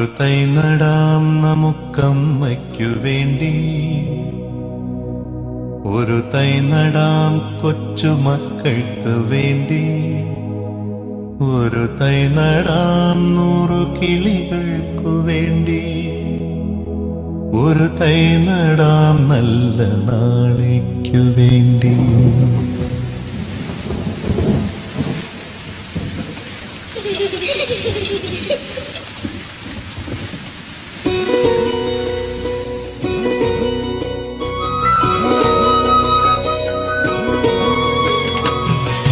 ഒരു തൈ നടാം നമുക്കമ്മയ്ക്കു വേണ്ടി, ഒരു തൈ നടാം കൊച്ചുമക്കൾക്ക് വേണ്ടി, ഒരു തൈ നടാം 100 കിളികൾക്കു വേണ്ടി, ഒരു തൈ നടാം നല്ല നാളേക്കു വേണ്ടി.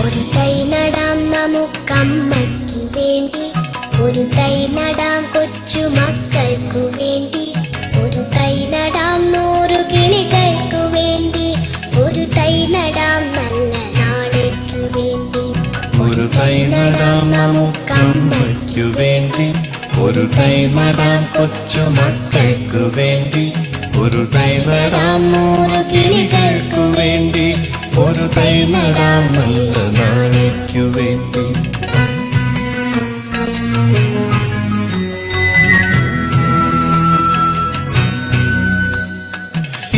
ഒരു തൈ നടാം നമുക്കമ്മയ്ക്കു വേണ്ടി, ഒരു തൈ നടാം കൊച്ചുമക്കൾക്കു വേണ്ടി, ഒരു തൈ നടാം 100 കിളികൾക്കു വേണ്ടി, ഒരു തൈ നടാം നല്ല നാളേക്കു വേണ്ടി. ഒരു തൈ നടാം നമുക്കമ്മയ്ക്കു വേണ്ടി, ഒരു തൈ നടാം കൊച്ചുമക്കൾക്കു വേണ്ടി, ഒരു തൈ നടാം 100 കിളികൾക്കു വേണ്ടി, ഒരു തൈ നടാം നല്ല നാളേക്കു വേണ്ടി.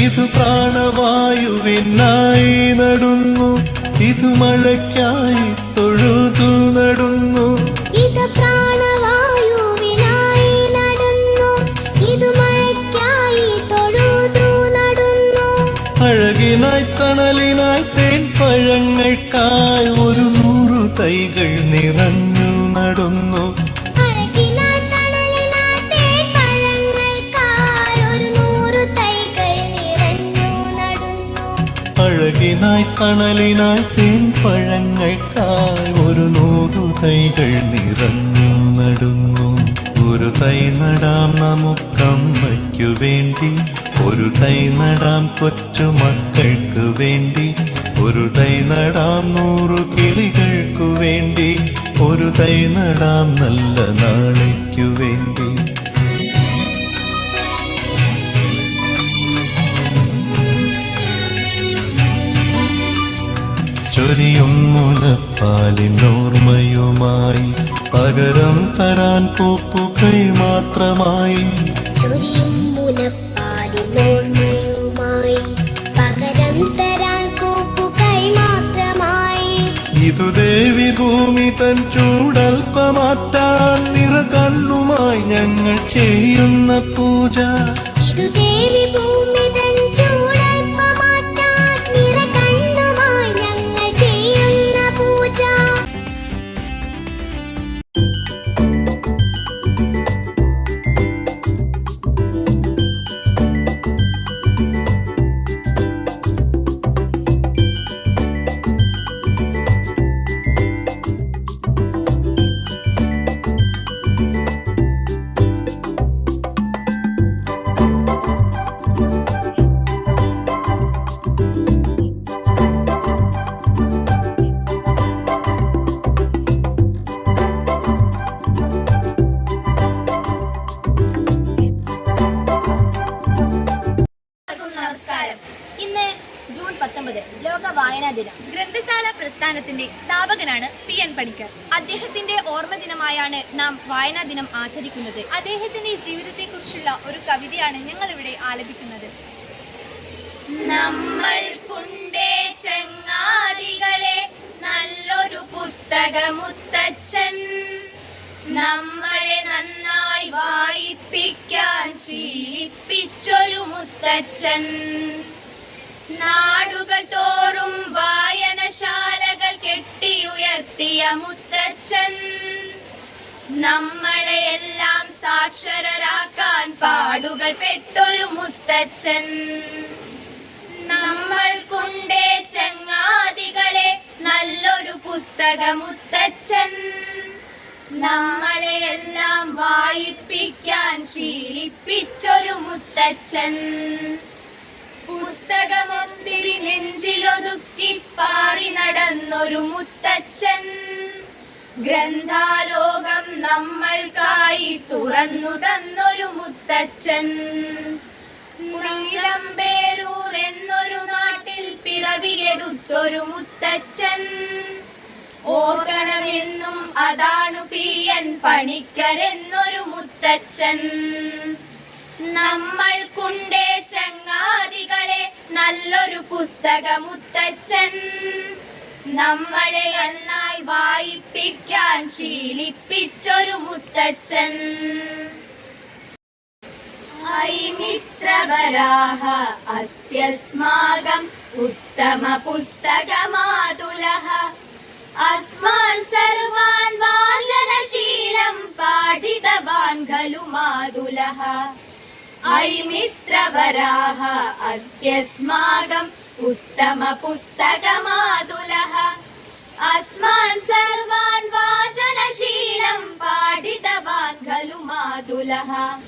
ഇത് പ്രാണവായുവിനായി നടുന്നു, ഇത് മഴയ്ക്കായി തൊഴുതു നടുന്നു, ഇത് പ്രാണവായുവിനായി നടുന്നു, ഇത് മഴയ്ക്കായി തൊഴുതു നടുന്നു. അഴകിനായി തണലിനായി തേൻ പഴങ്ങൾക്കായി 100 തൈകൾ നിറഞ്ഞു നടുന്നു, അഴകിനായി തണലിനായി തേൻ പഴങ്ങൾക്കായി 100 തൈകൾ നിറഞ്ഞു നടുന്നു. അഴകിനായി തണലിനായി തേൻ പഴങ്ങൾക്കായി 100 തൈകൾ നിറഞ്ഞു നടുന്നു. ഒരു തൈ നടാം നമുക്കമ്മയ്ക്കു വേണ്ടി, ഒരു തൈ നടാം കൊച്ചുമക്കൾക്കു വേണ്ടി, ഒരു തൈ നടാം 100 കിളികൾക്കു വേണ്ടി, ഒരു തൈ നടാം നല്ല നാളേക്കു വേണ്ടി. ചൊരിയും മുലപ്പാലിനോർമ്മയുമായി പകരം തരാൻ പൂപ്പുകൈ മാത്രമായി, ചൊരിയും മുലപ്പാലിനോർമ്മയുമായി പകരം തരാൻ പൂപ്പുകൈ മാത്രമായി. ഇതു ദേവി ഭൂമി തൻ ചൂടൽപ്പമാറ്റാൻ നിറകണ്ണുമായി ഞങ്ങൾ ചെയ്യുന്ന പൂജ, ഇതു ദേവി ഭൂമി തൻ ചൂടൽപ്പമാറ്റാൻ നിറകണ്ണുമായി ഞങ്ങൾ ചെയ്യുന്ന പൂജ. നമസ്കാരം. ഇന്ന് ജൂൺ 19 ലോക വായനാ ദിനം. ഗ്രന്ഥശാല പ്രസ്ഥാനത്തിന്റെ സ്ഥാപകനാണ് PN പണിക്കർ. അദ്ദേഹത്തിന്റെ ഓർമ്മ ദിനമായാണ് നാം വായനാ ദിനം ആചരിക്കുന്നത്. അദ്ദേഹത്തിന്റെ ജീവിതത്തെക്കുറിച്ചുള്ള ഒരു കവിതയാണ് ഞങ്ങൾ ഇവിടെ ആലപിക്കുന്നത്. നമ്മൾക്കുണ്ടേ ചങ്ങാതികളെ നല്ലൊരു പുസ്തകമുത്തച്ഛൻ, നമ്മളെ നന്നായി വായിപ്പിക്കാൻ ശീലിപ്പിച്ചൊരു മുത്തച്ഛൻ, നാടുകൾ തോറും വായനശാലകൾ കെട്ടിയുയർത്തിയ മുത്തച്ഛൻ, നമ്മളെയെല്ലാം സാക്ഷരരാക്കാൻ പാടുകൾ പെട്ടൊരു മുത്തച്ഛൻ. നമ്മൾക്കുണ്ടേ ചങ്ങാതികളെ നല്ലൊരു പുസ്തകമുത്തച്ഛൻ, നമ്മളെയെല്ലാം വായിപ്പിക്കാൻ ശീലിപ്പിച്ചൊരു മുത്തച്ഛൻ, പുസ്തകമൊത്തിരി നെഞ്ചിലൊതുക്കി പാറി നടന്നൊരു മുത്തച്ഛൻ, ഗ്രന്ഥാലോകം നമ്മൾക്കായി തുറന്നു തന്നൊരു മുത്തച്ഛൻ, നീലമ്പേരൂർ എന്നൊരു നാട്ടിൽ പിറവിയെടുത്തൊരു മുത്തച്ഛൻ, ഓർക്കണമെന്നും അതാണു പിയൻ പണിക്കരെന്നൊരു മുത്തച്ഛൻ. നമ്മൾക്കുണ്ടേ ചങ്ങാതികളെ നല്ലൊരു പുസ്തക മുത്തച്ഛൻ. നമ്മളെ നന്നായി വായിപ്പിക്കാൻ ശീലിപ്പിച്ചൊരു മുത്തച്ഛൻ. ഐ മിത്രവരാഹ അസ്ത്യസ്മാകം ഉത്തമ പുസ്തകമാതുലഃ. അസ്മാൻ സർവാൻ വാചനശീലം പാഠിതവാൻ ഖലു മാതുലഃ. ഐ മിത്രവരാഹ അസ്ത്യസ്മാകം ഉത്തമ പുസ്തകമാതുലഃ. അസ്മാൻ സർവാൻ വാചനശീലം പാഠിതവാൻ ഖലു മാതുലഃ.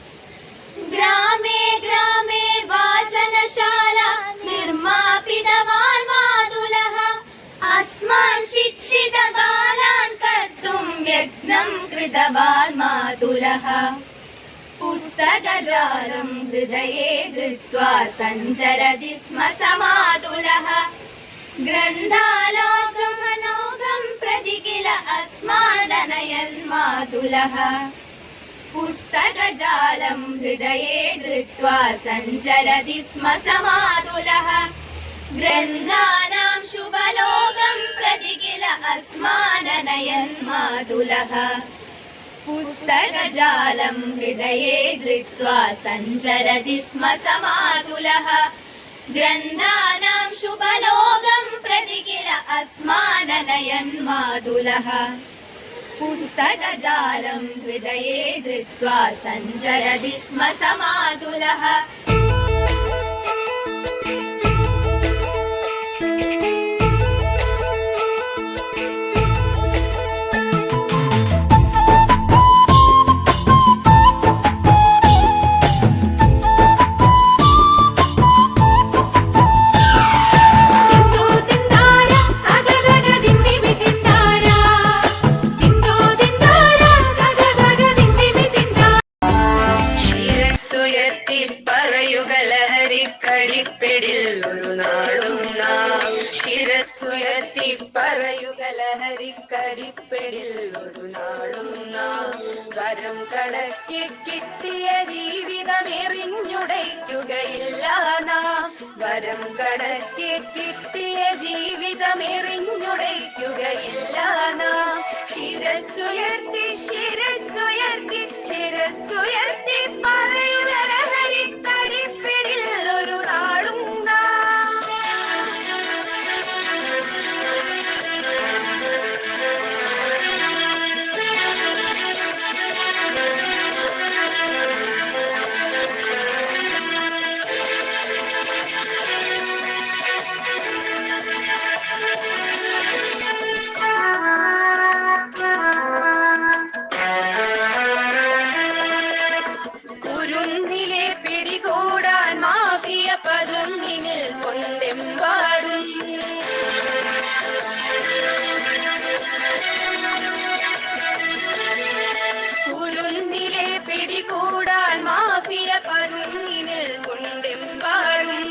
ഗ്രാമേ ഗ്രാമേ വാചനശാല നിർമാപിതവാൻ മാതുലഃ. അസ്മാൻ ശിക്ഷിത ബാലാൻ കർത്തും യത്നം കൃതവാൻ മാതുലഃ. പുസ്തകജാലം ഹൃദയേ ധൃത്വാ സഞ്ചരതി സ്മ സമാതുലഃ. ഗ്രന്ഥാലോകം പ്രതി കില അസ്മാനനയൻ മാതുലഃ. പുസ്തകജാലം ഹൃദയേ ധൃത്വാ സഞ്ചരതി സ്മ സമാതുലഃ. ഗ്രന്ഥാനാം ശുഭലോകം പ്രതി കില അസ്മാനനയൻ മാതുലഃ. പുസ്തകജാലം ഹൃദയേ ധൃത്വാ സഞ്ചരതി സ്മ സമാതുലഃ. ഗ്രന്ഥാനാം ശുഭലോകം പ്രതി കില അസ്മാനനയൻ മാതുലഃ. പുസ്തകജാലം ഹൃദയേ ധൃത്വാ സഞ്ചരതി സ്മ സമാതുലഃ. ിൽ ഒരു നാളും നാം ശിരസ്സുയർത്തി പറയുക ലഹരിക്കടിപ്പിടിൽ ഒരു നാളും നാം. വരം കണക്കി കിട്ടിയ ജീവിതമെറിഞ്ഞുടയ്ക്കുകയില്ല നാം. വരം കണക്കി കിട്ടിയ ജീവിതമെറിഞ്ഞുടയ്ക്കുകയില്ല നാം. ശിരസ്സുയർത്തി ശിരസ്സുയർത്തി ശിരസ്സുയർത്തി പറയുക ലഹരിക്കടിപ്പിടിൽ ഒരു നാളും കുരുന്നിലെ പിടികൂടാൻ മാഫിയ പതുങ്ങിനിൽ കൊണ്ടെമ്പാടും. കുരുന്നിലെ പിടികൂടാൻ മാഫിയ പതുങ്ങിനിൽ കൊണ്ടെമ്പാടും.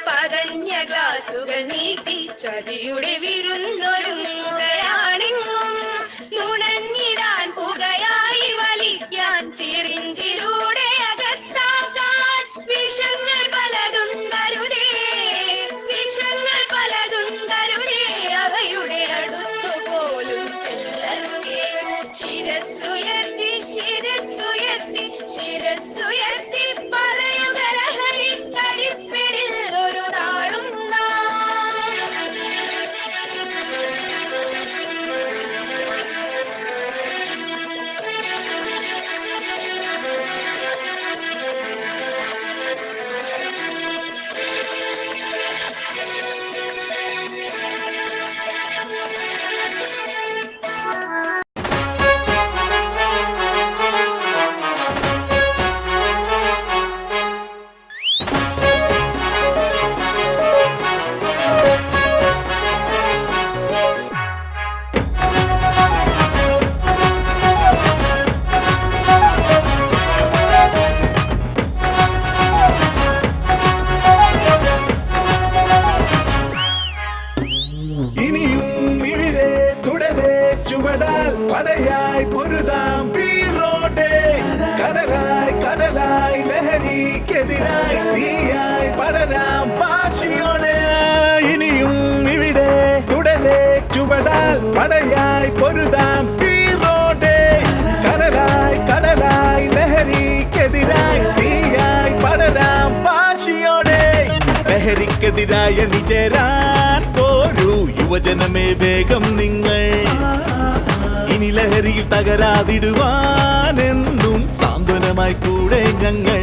പതഞ്ഞ ഗ്ലാസുകൾ നീട്ടി ചതിയുടെ വിരുന്നൊരുങ്ങുകയാണെങ്ങും. നുണഞ്ഞിടാൻ പുകയായി വലിക്കാൻ സിറിഞ്ചിലൂടെ അകത്താക്കാൻ വിഷങ്ങൾ പലതുണ്ടരുതേ. വിഷങ്ങൾ പലതുണ്ടരുതേ. അവയുടെ അടുത്തു പോലും ചെല്ലരുതേ. ശിരസ്സുയർത്തി ശിരസ്സുയർത്തി ശിരസ്സുയർത്തി പറയുക ലഹരിക്കടിപ്പിടിൽ ഒരു നാളും ലഹരിക്കെതിരായി തീയായി പടരാം വാശിയോടെ. ഇനിയും ഇവിടെ തുടരെ ചുവടാൽ പടയായി പൊരുതാം തീരോടെ. കടലായി കടലായി ലഹരിക്കെതിരായി തീയായി പടരാം വാശിയോടെ. ലഹരിക്കെതിരായ നിചേരാൻ പോരൂ യുവജനമേ വേഗം നിങ്ങൾ. ഇനി ലഹരിയിൽ തകരാതിടുവാനെന്നും സാന്ത്വനമായി കൂടെ ഞങ്ങൾ.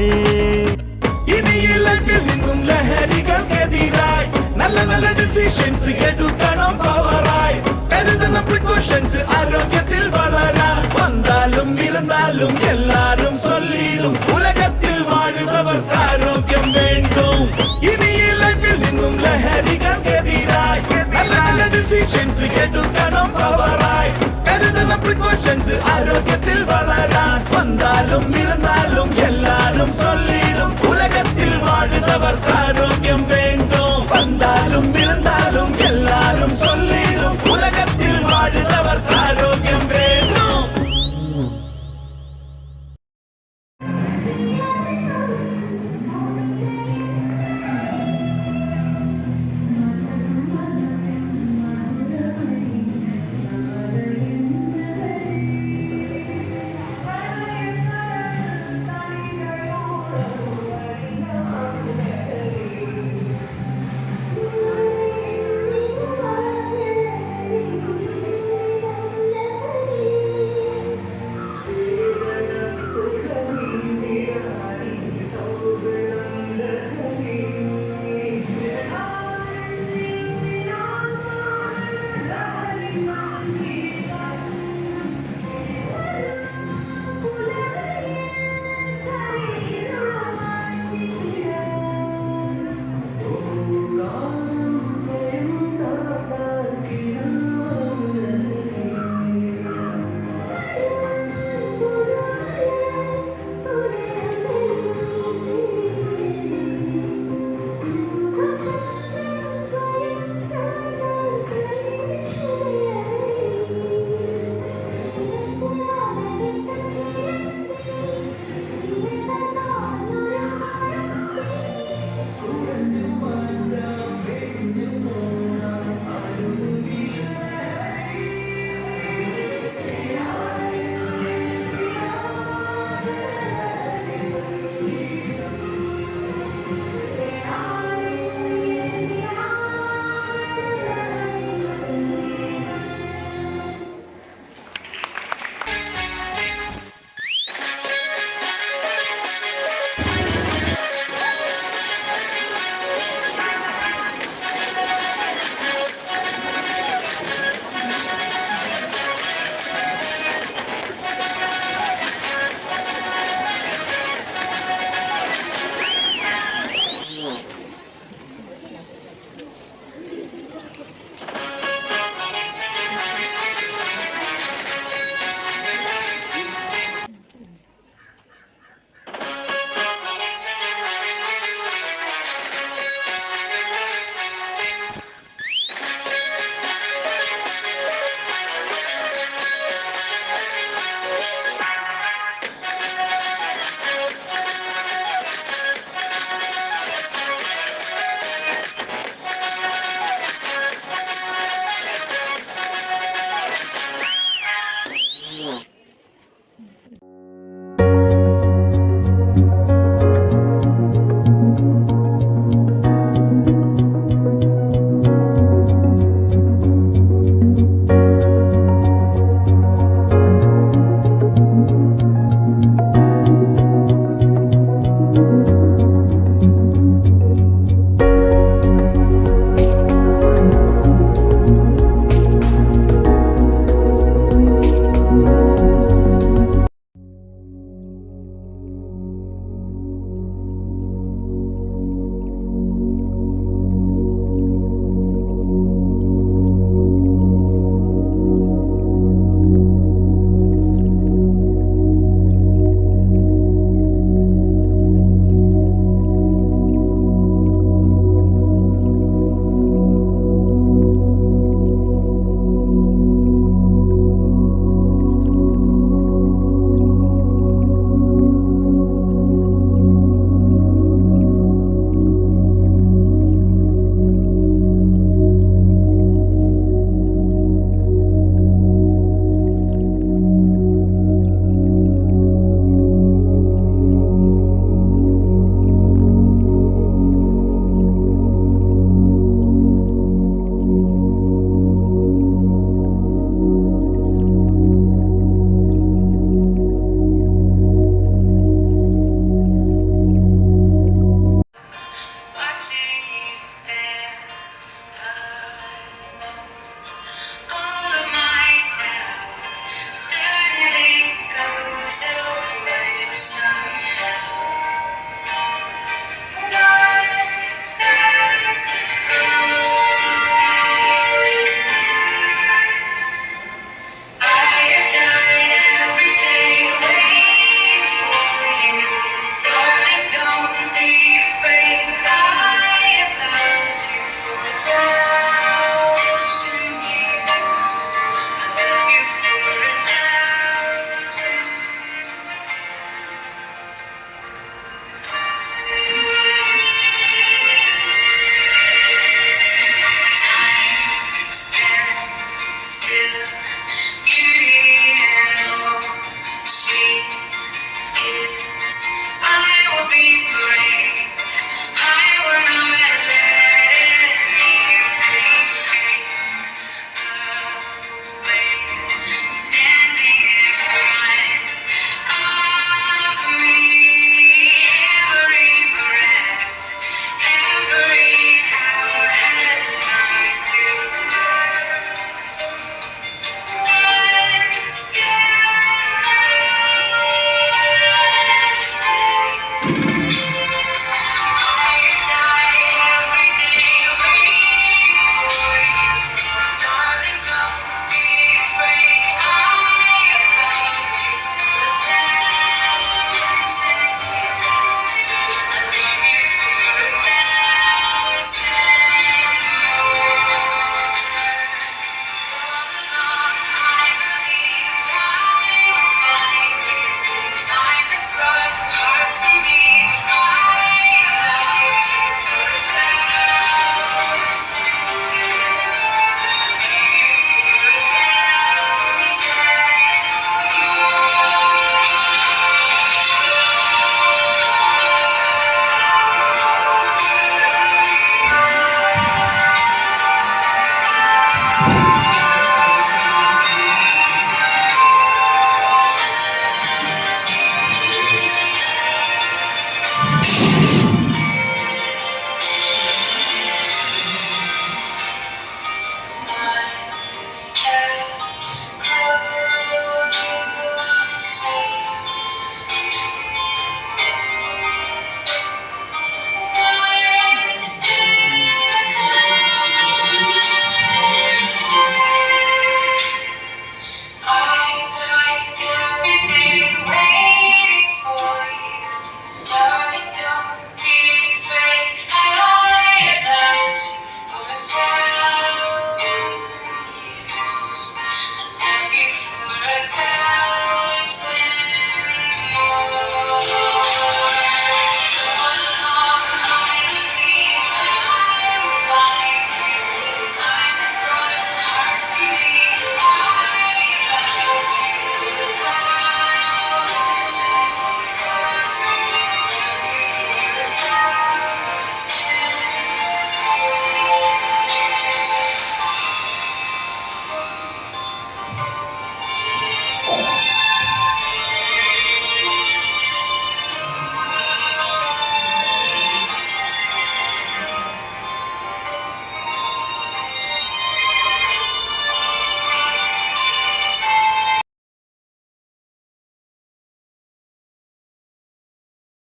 ഇനി ഈ ലൈഫിൽ നിന്നും ലഹരികൾക്കെതിരായി നല്ല നല്ല ഡിസിഷൻസ് എടുക്കണം പവറായി. കരുതണം പ്രിക്കോഷൻസ് ആരോഗ്യത്തിൽ വളരാൻ. വന്നാലും ഇരുന്നാലും എല്ലാരും ചൊല്ലിടും ഉലകത്തിൽ വാഴുന്നവർക്ക് ആരോഗ്യം വേണ്ടും. ഇനി ഈ ലൈഫിൽ നിന്നും ലഹരികൾക്കെതിരായി നല്ല നല്ല ഡിസിഷൻസ് എടുക്കണം പവറായി. കരുതണം പ്രിക്കോഷൻസ് ആരോഗ്യത്തിൽ വളരാൻ. വന്നാലും ഇരുന്നാലും എല്ലാരും ചൊല്ലിടും ഉലകത്തിൽ വാഴുന്നവർക്ക് ആരോഗ്യം വേണ്ടും. വന്നാലും ഇരുന്നാലും എല്ലാരും ചൊല്ലിടും ഉലകത്തിൽ വാഴുന്നവർക്ക് ആരോഗ്യം വേണ്ടും.